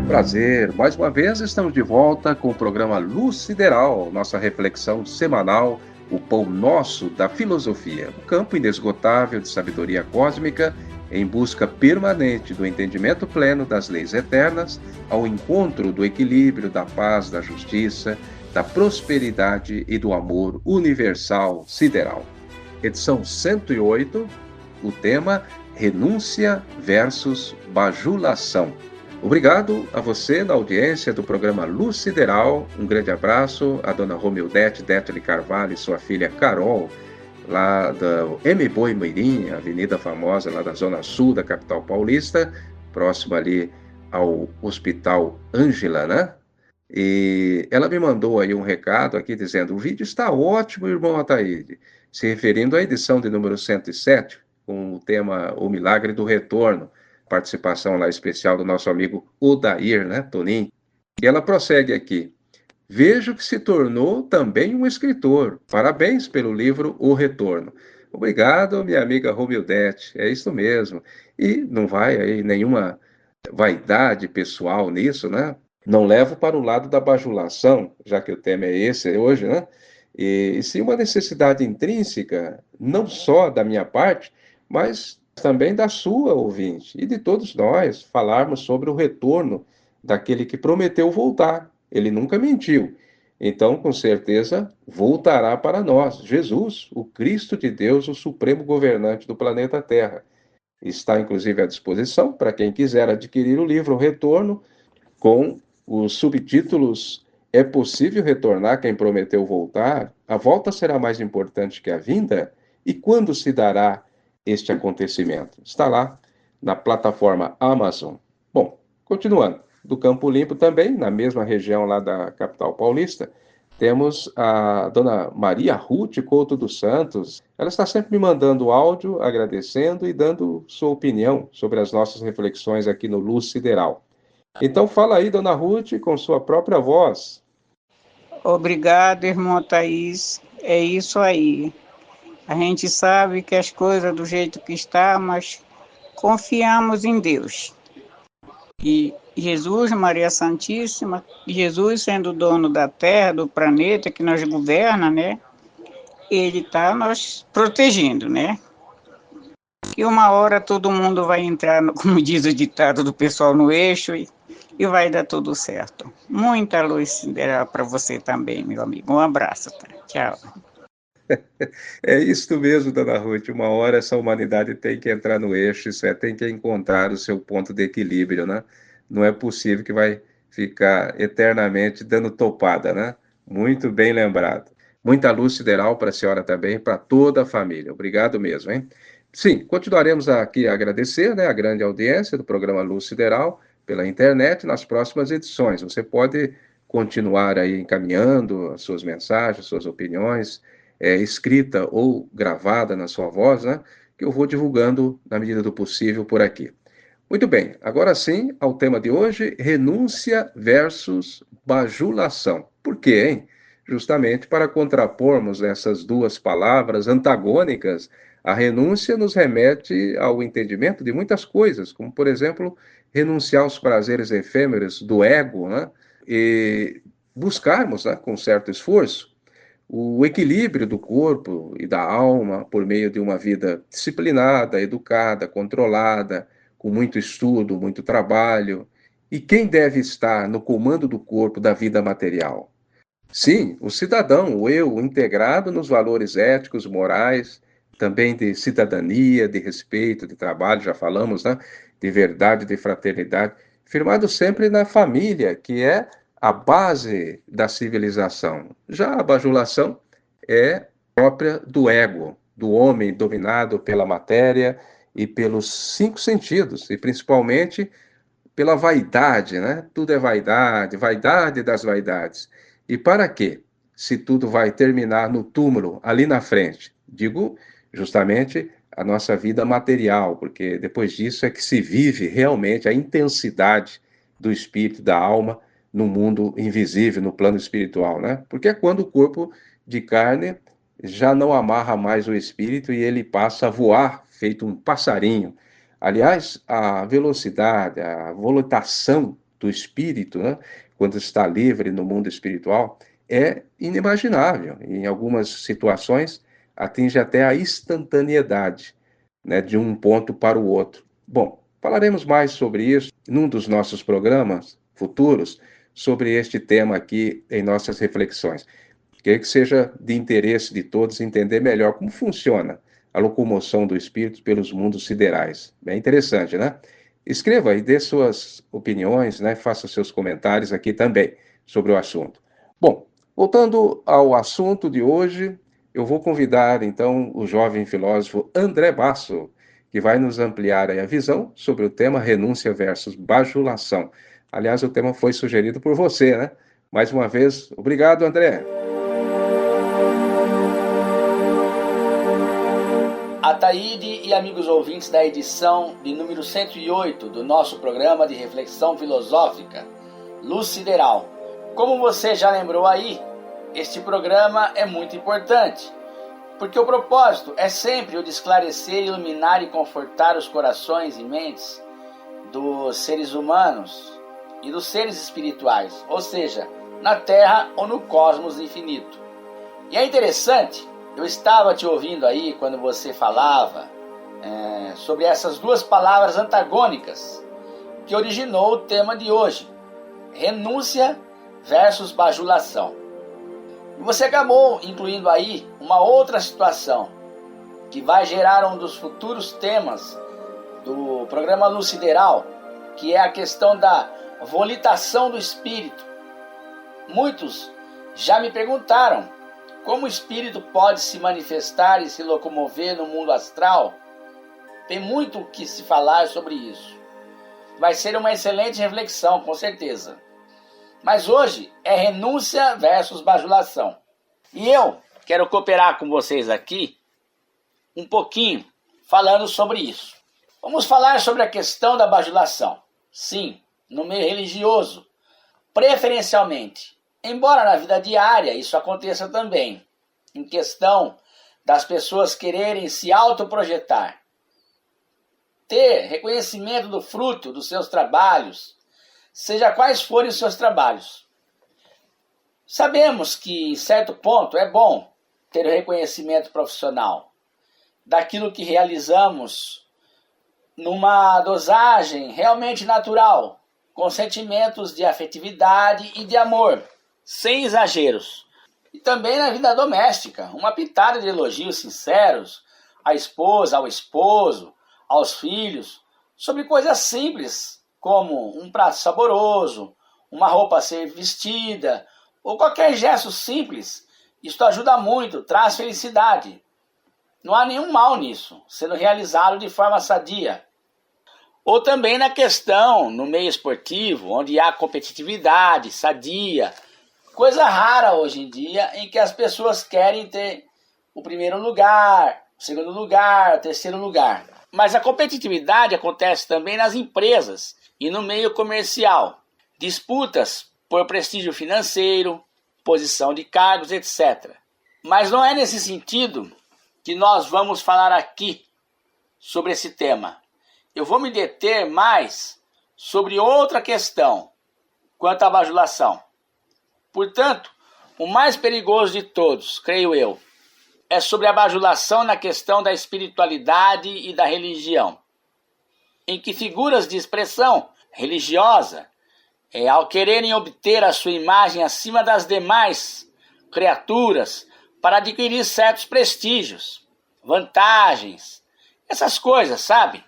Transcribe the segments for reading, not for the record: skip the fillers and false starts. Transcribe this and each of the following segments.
Prazer, mais uma vez estamos de volta com o programa Luz Sideral, nossa reflexão semanal, o pão nosso da filosofia, o campo inesgotável de sabedoria cósmica em busca permanente do entendimento pleno das leis eternas, ao encontro do equilíbrio, da paz, da justiça, da prosperidade e do amor universal sideral. Edição 108, o tema Renúncia versus Bajulação. Obrigado a você na audiência do programa Luz Sideral. Um grande abraço à dona Romildete Détoli Carvalho e sua filha Carol, lá da M. Mirim, avenida famosa lá da zona sul da capital paulista, próximo ali ao Hospital Ângela, né? E ela me mandou aí um recado aqui dizendo: o vídeo está ótimo, irmão Ataíde, se referindo à edição de número 107, com o tema O Milagre do Retorno, participação lá especial do nosso amigo Odair, né, Toninho. E ela prossegue aqui: vejo que se tornou também um escritor. Parabéns pelo livro O Retorno. Obrigado, minha amiga Romildete, é isso mesmo. E não vai aí nenhuma vaidade pessoal nisso, né? Não levo para o lado da bajulação, já que o tema é esse hoje, né? E sim uma necessidade intrínseca, não só da minha parte, mas também da sua, ouvinte, e de todos nós, falarmos sobre o retorno daquele que prometeu voltar. Ele nunca mentiu. Então, com certeza, voltará para nós. Jesus, o Cristo de Deus, o supremo governante do planeta Terra. Está, inclusive, à disposição para quem quiser adquirir o livro O Retorno, com os subtítulos É possível retornar quem prometeu voltar? A volta será mais importante que a vinda? E quando se dará este acontecimento? Está lá na plataforma Amazon. Bom, continuando. Do Campo Limpo também, na mesma região lá da capital paulista, temos a dona Maria Ruth Couto dos Santos. Ela está sempre me mandando áudio, agradecendo e dando sua opinião sobre as nossas reflexões aqui no Luz Sideral. Então fala aí, dona Ruth, com sua própria voz. Obrigado, irmão Thaís. É isso aí. A gente sabe que as coisas do jeito que está, mas confiamos em Deus. E Jesus, Maria Santíssima, Jesus sendo o dono da terra, do planeta que nos governa, né? Ele está nos protegendo, né? Que uma hora todo mundo vai entrar, como diz o ditado do pessoal, no eixo e vai dar tudo certo. Muita luz sideral para você também, meu amigo. Um abraço, tá? Tchau. É isso mesmo, dona Ruth. Uma hora essa humanidade tem que entrar no eixo, isso é, tem que encontrar o seu ponto de equilíbrio, né? Não é possível que vai ficar eternamente dando topada, né? Muito bem lembrado. Muita luz sideral para a senhora também, para toda a família. Obrigado mesmo, hein? Sim, continuaremos aqui a agradecer, né, a grande audiência do programa Luz Sideral pela internet nas próximas edições. Você pode continuar aí encaminhando as suas mensagens, suas opiniões, escrita ou gravada na sua voz, né, que eu vou divulgando na medida do possível por aqui. Muito bem, agora sim, ao tema de hoje, renúncia versus bajulação. Por quê, hein? Justamente para contrapormos essas duas palavras antagônicas, a renúncia nos remete ao entendimento de muitas coisas, como, por exemplo, renunciar aos prazeres efêmeros do ego, né? E buscarmos, né, com certo esforço, o equilíbrio do corpo e da alma por meio de uma vida disciplinada, educada, controlada, com muito estudo, muito trabalho. E quem deve estar no comando do corpo da vida material? Sim, o cidadão, o eu, integrado nos valores éticos, morais, também de cidadania, de respeito, de trabalho, já falamos, né? De verdade, de fraternidade, firmado sempre na família, que é a base da civilização. Já a bajulação é própria do ego, do homem dominado pela matéria e pelos cinco sentidos, e principalmente pela vaidade, né? Tudo é vaidade, vaidade das vaidades. E para quê? Se tudo vai terminar no túmulo, ali na frente. Digo justamente a nossa vida material, porque depois disso é que se vive realmente a intensidade do espírito, da alma, no mundo invisível, no plano espiritual, né? Porque é quando o corpo de carne já não amarra mais o espírito e ele passa a voar, feito um passarinho. Aliás, a velocidade, a volutação do espírito, né, quando está livre no mundo espiritual, é inimaginável. Em algumas situações, atinge até a instantaneidade, né, de um ponto para o outro. Bom, falaremos mais sobre isso num dos nossos programas futuros, sobre este tema aqui em nossas reflexões. Queria que seja de interesse de todos entender melhor como funciona a locomoção do espírito pelos mundos siderais. Bem interessante, né? Escreva e dê suas opiniões, né? Faça seus comentários aqui também sobre o assunto. Bom, voltando ao assunto de hoje, eu vou convidar então o jovem filósofo André Basso, que vai nos ampliar a visão sobre o tema renúncia versus bajulação. Aliás, o tema foi sugerido por você, né? Mais uma vez, obrigado, André. Ataíde e amigos ouvintes da edição de número 108 do nosso programa de reflexão filosófica, Luz Sideral. Como você já lembrou aí, este programa é muito importante, porque o propósito é sempre o de esclarecer, iluminar e confortar os corações e mentes dos seres humanos e dos seres espirituais, ou seja, na Terra ou no cosmos infinito. E é interessante, eu estava te ouvindo aí quando você falava sobre essas duas palavras antagônicas que originou o tema de hoje, renúncia versus bajulação. E você acabou incluindo aí uma outra situação que vai gerar um dos futuros temas do programa Luz Sideral, que é a questão da volitação do espírito. Muitos já me perguntaram como o espírito pode se manifestar e se locomover no mundo astral. Tem muito o que se falar sobre isso. Vai ser uma excelente reflexão, com certeza. Mas hoje é renúncia versus bajulação. E eu quero cooperar com vocês aqui um pouquinho falando sobre isso. Vamos falar sobre a questão da bajulação. Sim, no meio religioso, preferencialmente. Embora na vida diária isso aconteça também, em questão das pessoas quererem se autoprojetar, ter reconhecimento do fruto dos seus trabalhos, seja quais forem os seus trabalhos. Sabemos que, em certo ponto, é bom ter o reconhecimento profissional daquilo que realizamos numa dosagem realmente natural, com sentimentos de afetividade e de amor, sem exageros. E também na vida doméstica, uma pitada de elogios sinceros à esposa, ao esposo, aos filhos, sobre coisas simples, como um prato saboroso, uma roupa a ser vestida, ou qualquer gesto simples. Isto ajuda muito, traz felicidade. Não há nenhum mal nisso, sendo realizado de forma sadia. Ou também na questão, no meio esportivo, onde há competitividade, sadia, coisa rara hoje em dia, em que as pessoas querem ter o primeiro lugar, o segundo lugar, o terceiro lugar. Mas a competitividade acontece também nas empresas e no meio comercial. Disputas por prestígio financeiro, posição de cargos, etc. Mas não é nesse sentido que nós vamos falar aqui sobre esse tema. Eu vou me deter mais sobre outra questão quanto à bajulação. Portanto, o mais perigoso de todos, creio eu, é sobre a bajulação na questão da espiritualidade e da religião, em que figuras de expressão religiosa, ao quererem obter a sua imagem acima das demais criaturas para adquirir certos prestígios, vantagens, essas coisas, sabe?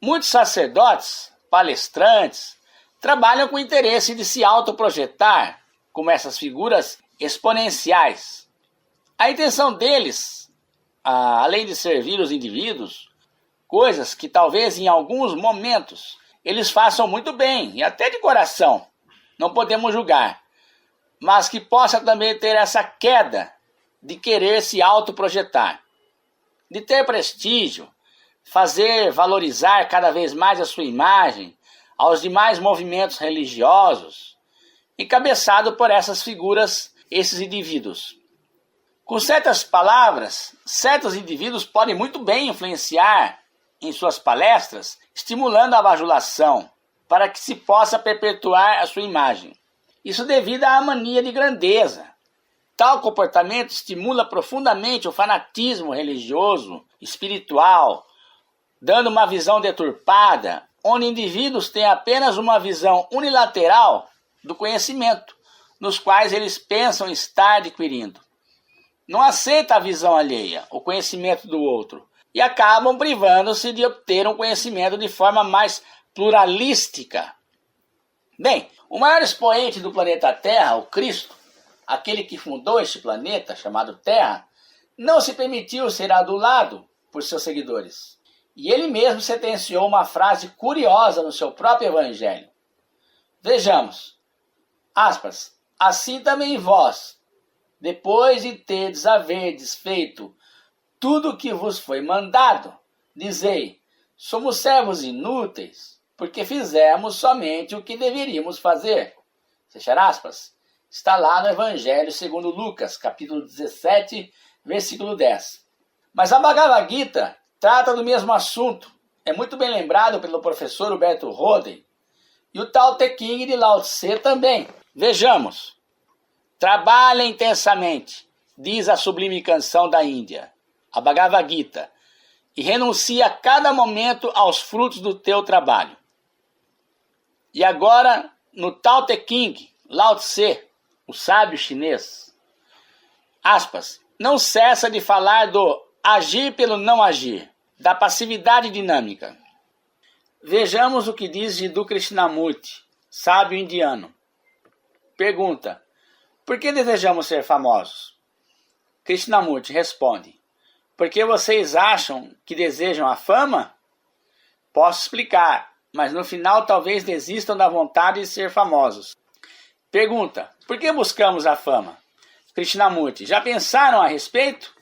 Muitos sacerdotes, palestrantes, trabalham com o interesse de se autoprojetar como essas figuras exponenciais. A intenção deles, além de servir os indivíduos, coisas que talvez em alguns momentos eles façam muito bem e até de coração, não podemos julgar, mas que possa também ter essa queda de querer se autoprojetar, de ter prestígio, fazer valorizar cada vez mais a sua imagem aos demais movimentos religiosos, encabeçado por essas figuras, esses indivíduos. Com certas palavras, certos indivíduos podem muito bem influenciar em suas palestras, estimulando a bajulação, para que se possa perpetuar a sua imagem. Isso devido à mania de grandeza. Tal comportamento estimula profundamente o fanatismo religioso, espiritual, dando uma visão deturpada, onde indivíduos têm apenas uma visão unilateral do conhecimento, nos quais eles pensam estar adquirindo. Não aceita a visão alheia, o conhecimento do outro, e acabam privando-se de obter um conhecimento de forma mais pluralística. Bem, o maior expoente do planeta Terra, o Cristo, aquele que fundou este planeta chamado Terra, não se permitiu ser adulado por seus seguidores. E ele mesmo sentenciou uma frase curiosa no seu próprio evangelho. Vejamos, aspas, assim também vós, depois de terdes haverdes feito tudo o que vos foi mandado, dizei, somos servos inúteis, porque fizemos somente o que deveríamos fazer. Fechar aspas. Está lá no Evangelho segundo Lucas, capítulo 17, versículo 10. Mas a Bhagavad Gita trata do mesmo assunto. É muito bem lembrado pelo professor Humberto Roden. E o Tao Te Ching de Lao Tse também. Vejamos. Trabalha intensamente, diz a sublime canção da Índia, a Bhagavad Gita, e renuncia a cada momento aos frutos do teu trabalho. E agora, no Tao Te Ching, Lao Tse, o sábio chinês, aspas, não cessa de falar do agir pelo não agir, da passividade dinâmica. Vejamos o que diz Jiddu Krishnamurti, sábio indiano. Pergunta, por que desejamos ser famosos? Krishnamurti responde, porque vocês acham que desejam a fama? Posso explicar, mas no final talvez desistam da vontade de ser famosos. Pergunta, por que buscamos a fama? Krishnamurti, já pensaram a respeito?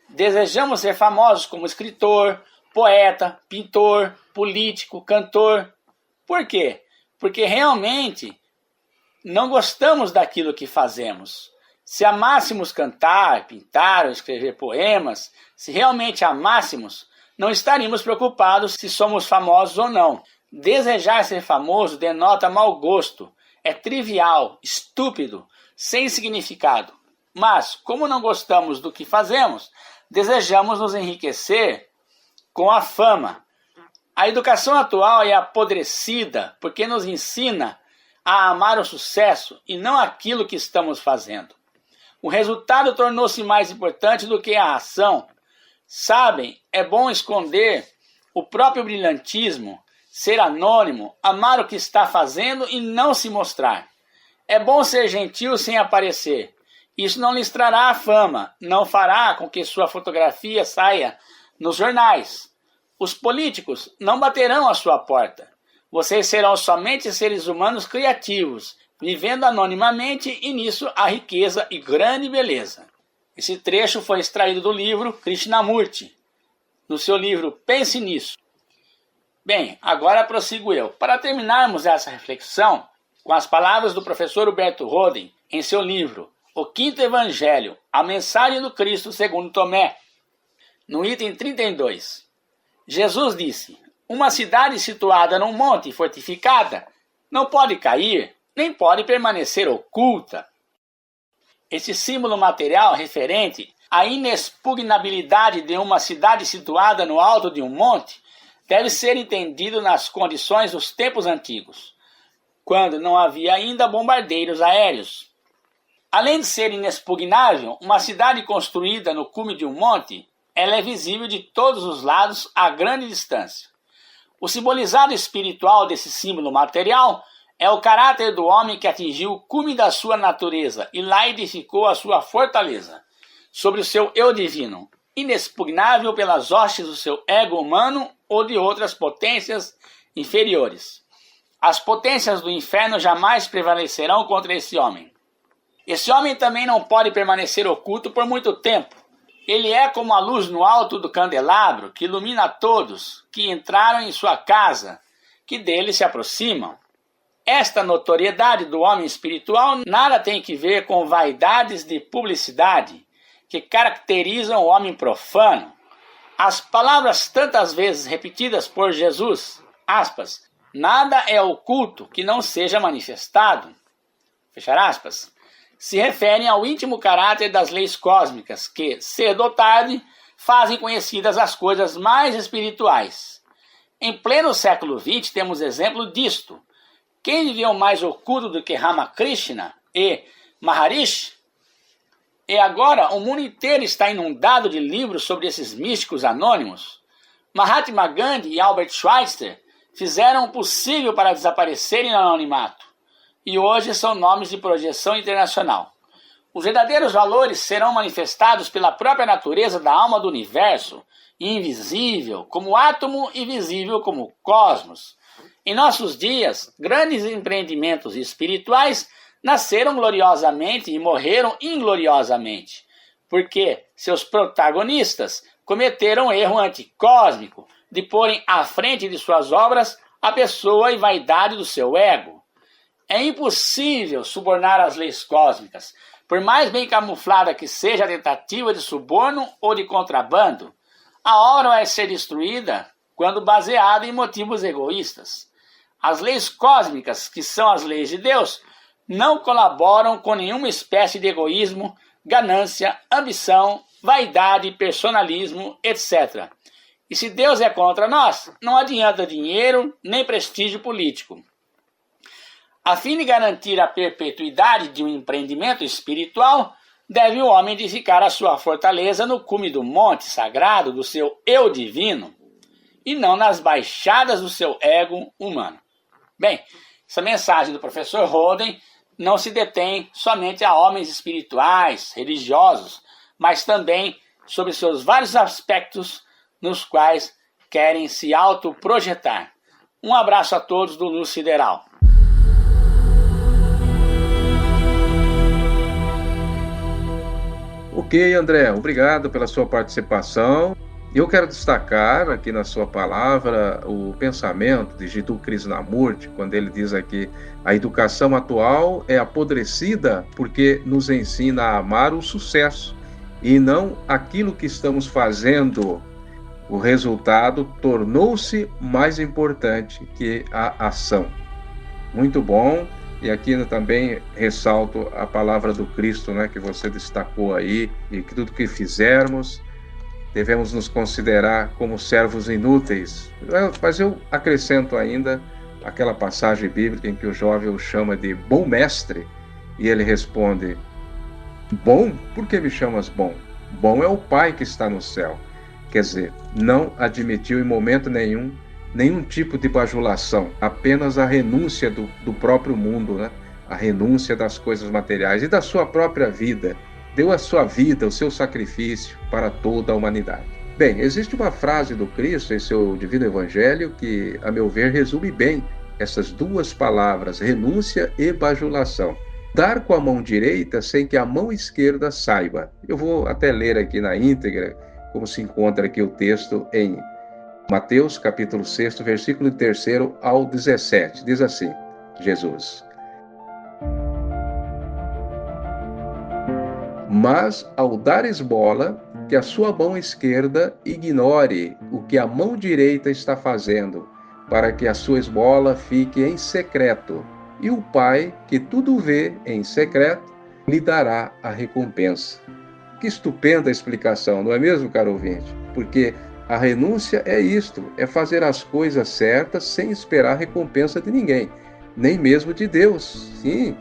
Desejamos ser famosos como escritor, poeta, pintor, político, cantor. Por quê? Porque realmente não gostamos daquilo que fazemos. Se amássemos cantar, pintar ou escrever poemas, se realmente amássemos, não estaríamos preocupados se somos famosos ou não. Desejar ser famoso denota mau gosto, é trivial, estúpido, sem significado. Mas, como não gostamos do que fazemos, desejamos nos enriquecer com a fama. A educação atual é apodrecida porque nos ensina a amar o sucesso e não aquilo que estamos fazendo. O resultado tornou-se mais importante do que a ação. Sabem, é bom esconder o próprio brilhantismo, ser anônimo, amar o que está fazendo e não se mostrar. É bom ser gentil sem aparecer. Isso não lhes trará a fama, não fará com que sua fotografia saia nos jornais. Os políticos não baterão à sua porta. Vocês serão somente seres humanos criativos, vivendo anonimamente e nisso há riqueza e grande beleza. Esse trecho foi extraído do livro Krishnamurti, no seu livro Pense Nisso. Bem, agora prossigo eu. Para terminarmos essa reflexão, com as palavras do professor Humberto Roden, em seu livro O Quinto Evangelho, a Mensagem do Cristo segundo Tomé, no item 32. Jesus disse, uma cidade situada num monte fortificada não pode cair, nem pode permanecer oculta. Esse símbolo material referente à inexpugnabilidade de uma cidade situada no alto de um monte deve ser entendido nas condições dos tempos antigos, quando não havia ainda bombardeiros aéreos. Além de ser inexpugnável, uma cidade construída no cume de um monte, ela é visível de todos os lados a grande distância. O simbolizado espiritual desse símbolo material é o caráter do homem que atingiu o cume da sua natureza e lá edificou a sua fortaleza sobre o seu eu divino, inexpugnável pelas hostes do seu ego humano ou de outras potências inferiores. As potências do inferno jamais prevalecerão contra esse homem. Esse homem também não pode permanecer oculto por muito tempo. Ele é como a luz no alto do candelabro que ilumina a todos que entraram em sua casa, que dele se aproximam. Esta notoriedade do homem espiritual nada tem que ver com vaidades de publicidade que caracterizam o homem profano. As palavras tantas vezes repetidas por Jesus, aspas, Nada é oculto que não seja manifestado. Fechar aspas. Se referem ao íntimo caráter das leis cósmicas que, cedo ou tarde, fazem conhecidas as coisas mais espirituais. Em pleno século XX temos exemplo disto. Quem viu mais oculto do que Ramakrishna e Maharishi? E agora o mundo inteiro está inundado de livros sobre esses místicos anônimos. Mahatma Gandhi e Albert Schweitzer fizeram o possível para desaparecerem no anonimato. E hoje são nomes de projeção internacional. Os verdadeiros valores serão manifestados pela própria natureza da alma do universo, invisível como átomo e visível como cosmos. Em nossos dias, grandes empreendimentos espirituais nasceram gloriosamente e morreram ingloriosamente, porque seus protagonistas cometeram erro anticósmico de porem à frente de suas obras a pessoa e vaidade do seu ego. É impossível subornar as leis cósmicas, por mais bem camuflada que seja a tentativa de suborno ou de contrabando. A obra vai ser destruída quando baseada em motivos egoístas. As leis cósmicas, que são as leis de Deus, não colaboram com nenhuma espécie de egoísmo, ganância, ambição, vaidade, personalismo, etc. E se Deus é contra nós, não adianta dinheiro nem prestígio político. A fim de garantir a perpetuidade de um empreendimento espiritual, deve o homem edificar a sua fortaleza no cume do monte sagrado do seu eu divino, e não nas baixadas do seu ego humano. Bem, essa mensagem do professor Holden não se detém somente a homens espirituais, religiosos, mas também sobre seus vários aspectos nos quais querem se autoprojetar. Um abraço a todos do Luz Sideral. Ok, André, obrigado pela sua participação. Eu quero destacar aqui na sua palavra o pensamento de Jiddu Krishnamurti, quando ele diz aqui: a educação atual é apodrecida porque nos ensina a amar o sucesso e não aquilo que estamos fazendo. O resultado tornou-se mais importante que a ação. Muito bom. E aqui eu também ressalto a palavra do Cristo, né, que você destacou aí, e que tudo que fizermos devemos nos considerar como servos inúteis. Mas eu acrescento ainda aquela passagem bíblica em que o jovem o chama de bom mestre, e ele responde: bom? Por que me chamas bom? Bom é o Pai que está no céu. Quer dizer, não admitiu em momento nenhum tipo de bajulação, apenas a renúncia do próprio mundo, né? A renúncia das coisas materiais e da sua própria vida. Deu a sua vida, o seu sacrifício para toda a humanidade. Bem, existe uma frase do Cristo em seu Divino Evangelho que, a meu ver, resume bem essas duas palavras, renúncia e bajulação. Dar com a mão direita sem que a mão esquerda saiba. Eu vou até ler aqui na íntegra, como se encontra aqui o texto em Mateus, capítulo 6, versículo 3 ao 17. Diz assim, Jesus: mas ao dar esmola, que a sua mão esquerda ignore o que a mão direita está fazendo, para que a sua esmola fique em secreto. E o Pai, que tudo vê em secreto, lhe dará a recompensa. Que estupenda explicação, não é mesmo, caro ouvinte? Porque a renúncia é isto, é fazer as coisas certas sem esperar recompensa de ninguém, nem mesmo de Deus. Sim,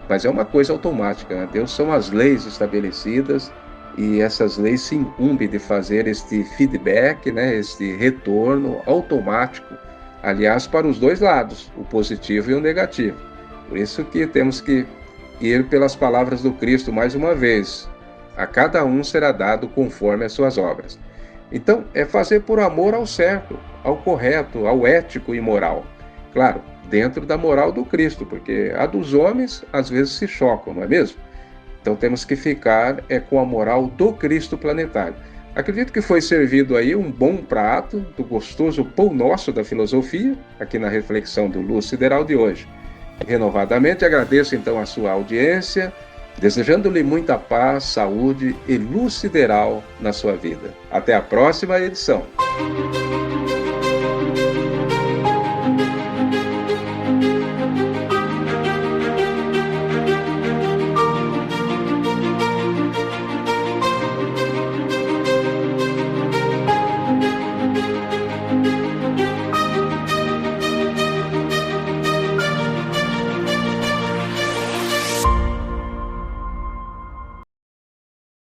mas é uma coisa automática, né? Deus são as leis estabelecidas e essas leis se incumbem de fazer este feedback, né? Este retorno automático, aliás, para os dois lados, o positivo e o negativo. Por isso que temos que ir pelas palavras do Cristo mais uma vez. A cada um será dado conforme as suas obras. Então, é fazer por amor ao certo, ao correto, ao ético e moral. Claro, dentro da moral do Cristo, porque a dos homens às vezes se chocam, não é mesmo? Então temos que ficar com a moral do Cristo planetário. Acredito que foi servido aí um bom prato do gostoso pão nosso da filosofia, aqui na reflexão do Luz Sideral de hoje. Renovadamente agradeço então a sua audiência, desejando-lhe muita paz, saúde e luz sideral na sua vida. Até a próxima edição.